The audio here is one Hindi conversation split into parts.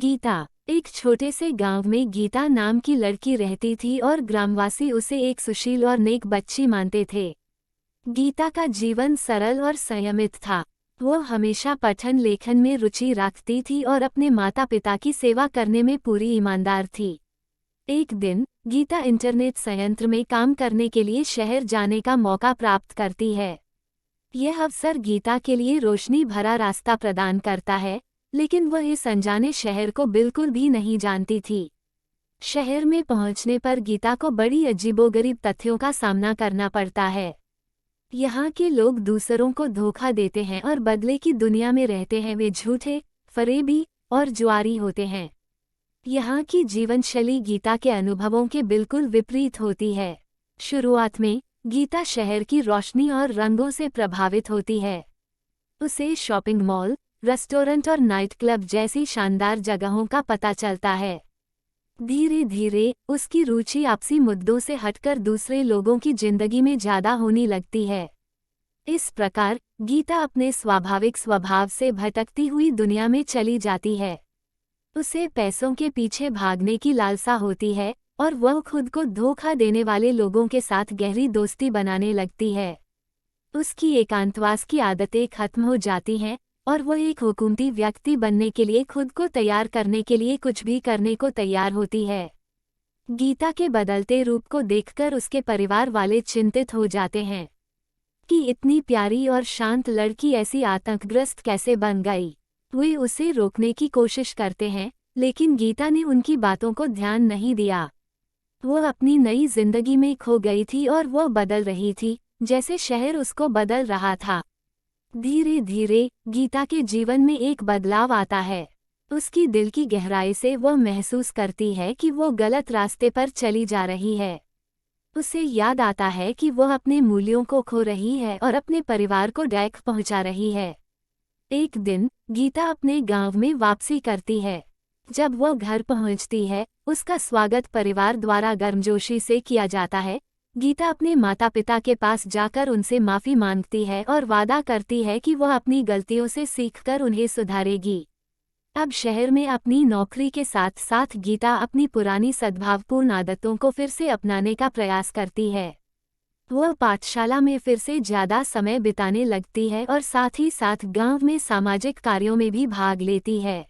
गीता। एक छोटे से गांव में गीता नाम की लड़की रहती थी और ग्रामवासी उसे एक सुशील और नेक बच्ची मानते थे। गीता का जीवन सरल और संयमित था। वो हमेशा पठन लेखन में रुचि रखती थी और अपने माता पिता की सेवा करने में पूरी ईमानदार थी। एक दिन गीता इंटरनेट संयंत्र में काम करने के लिए शहर जाने का मौका प्राप्त करती है। यह अवसर गीता के लिए रोशनी भरा रास्ता प्रदान करता है, लेकिन वह इस अनजाने शहर को बिल्कुल भी नहीं जानती थी। शहर में पहुंचने पर गीता को बड़ी अजीबोगरीब तथ्यों का सामना करना पड़ता है। यहाँ के लोग दूसरों को धोखा देते हैं और बदले की दुनिया में रहते हैं। वे झूठे, फरेबी और जुआरी होते हैं। यहाँ की जीवनशैली गीता के अनुभवों के बिल्कुल विपरीत होती है। शुरुआत में गीता शहर की रोशनी और रंगों से प्रभावित होती है। उसे शॉपिंग मॉल, रेस्टोरेंट और नाइट क्लब जैसी शानदार जगहों का पता चलता है। धीरे धीरे उसकी रुचि आपसी मुद्दों से हटकर दूसरे लोगों की जिंदगी में ज्यादा होने लगती है। इस प्रकार गीता अपने स्वाभाविक स्वभाव से भटकती हुई दुनिया में चली जाती है। उसे पैसों के पीछे भागने की लालसा होती है और वह खुद को धोखा देने वाले लोगों के साथ गहरी दोस्ती बनाने लगती है। उसकी एकांतवास की आदतें खत्म हो जाती हैं और वह एक हुकूमती व्यक्ति बनने के लिए खुद को तैयार करने के लिए कुछ भी करने को तैयार होती है। गीता के बदलते रूप को देखकर उसके परिवार वाले चिंतित हो जाते हैं कि इतनी प्यारी और शांत लड़की ऐसी आतंकग्रस्त कैसे बन गई। वे उसे रोकने की कोशिश करते हैं, लेकिन गीता ने उनकी बातों को ध्यान नहीं दिया। वह अपनी नई जिंदगी में खो गई थी और वह बदल रही थी, जैसे शहर उसको बदल रहा था। धीरे धीरे गीता के जीवन में एक बदलाव आता है। उसकी दिल की गहराई से वह महसूस करती है कि वो गलत रास्ते पर चली जा रही है। उसे याद आता है कि वह अपने मूल्यों को खो रही है और अपने परिवार को डैक पहुंचा रही है। एक दिन गीता अपने गांव में वापसी करती है। जब वह घर पहुंचती है, उसका स्वागत परिवार द्वारा गर्मजोशी से किया जाता है। गीता अपने माता पिता के पास जाकर उनसे माफ़ी मांगती है और वादा करती है कि वह अपनी गलतियों से सीखकर उन्हें सुधारेगी। अब शहर में अपनी नौकरी के साथ साथ गीता अपनी पुरानी सद्भावपूर्ण आदतों को फिर से अपनाने का प्रयास करती है। वह पाठशाला में फिर से ज़्यादा समय बिताने लगती है और साथ ही साथ गांव में सामाजिक कार्यों में भी भाग लेती है।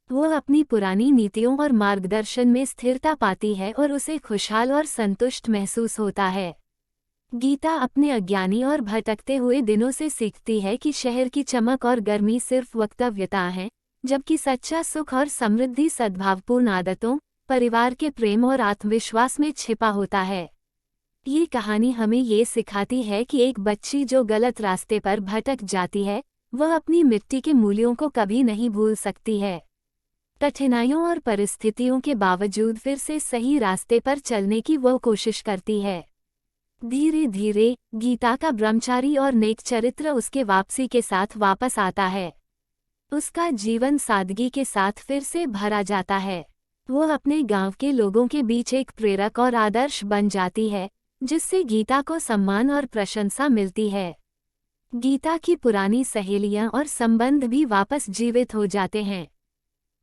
वह अपनी पुरानी नीतियों और मार्गदर्शन में स्थिरता पाती है और उसे खुशहाल और संतुष्ट महसूस होता है। गीता अपने अज्ञानी और भटकते हुए दिनों से सीखती है कि शहर की चमक और गर्मी सिर्फ वक्तव्यता है, जबकि सच्चा सुख और समृद्धि सद्भावपूर्ण आदतों, परिवार के प्रेम और आत्मविश्वास में छिपा होता है। ये कहानी हमें ये सिखाती है कि एक बच्ची जो गलत रास्ते पर भटक जाती है, वह अपनी मिट्टी के मूल्यों को कभी नहीं भूल सकती है। कठिनाइयों और परिस्थितियों के बावजूद फिर से सही रास्ते पर चलने की वह कोशिश करती है। धीरे धीरे गीता का ब्रह्मचारी और नेक चरित्र उसके वापसी के साथ वापस आता है। उसका जीवन सादगी के साथ फिर से भरा जाता है। वह अपने गांव के लोगों के बीच एक प्रेरक और आदर्श बन जाती है, जिससे गीता को सम्मान और प्रशंसा मिलती है। गीता की पुरानी सहेलियां और संबंध भी वापस जीवित हो जाते हैं।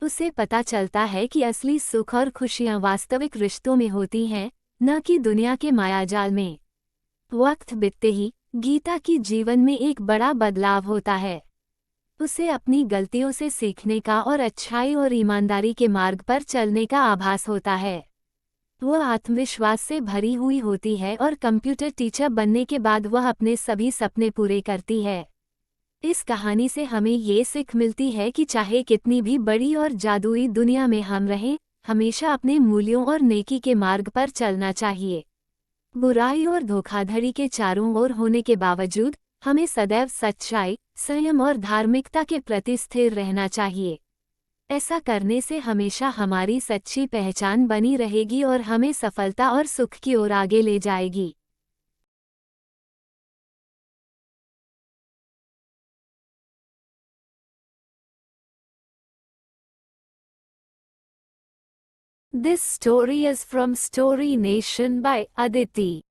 उसे पता चलता है कि असली सुख और खुशियां वास्तविक रिश्तों में होती हैं, न कि दुनिया के मायाजाल में। वक्त बीतते ही गीता की जीवन में एक बड़ा बदलाव होता है। उसे अपनी गलतियों से सीखने का और अच्छाई और ईमानदारी के मार्ग पर चलने का आभास होता है। वह आत्मविश्वास से भरी हुई होती है और कंप्यूटर टीचर बनने के बाद वह अपने सभी सपने पूरे करती है। इस कहानी से हमें ये सीख मिलती है कि चाहे कितनी भी बड़ी और जादुई दुनिया में हम रहें, हमेशा अपने मूल्यों और नेकी के मार्ग पर चलना चाहिए। बुराई और धोखाधड़ी के चारों ओर होने के बावजूद हमें सदैव सच्चाई, संयम और धार्मिकता के प्रति स्थिर रहना चाहिए। ऐसा करने से हमेशा हमारी सच्ची पहचान बनी रहेगी और हमें सफलता और सुख की ओर आगे ले जाएगी। This story is from Story Nation by Aditi.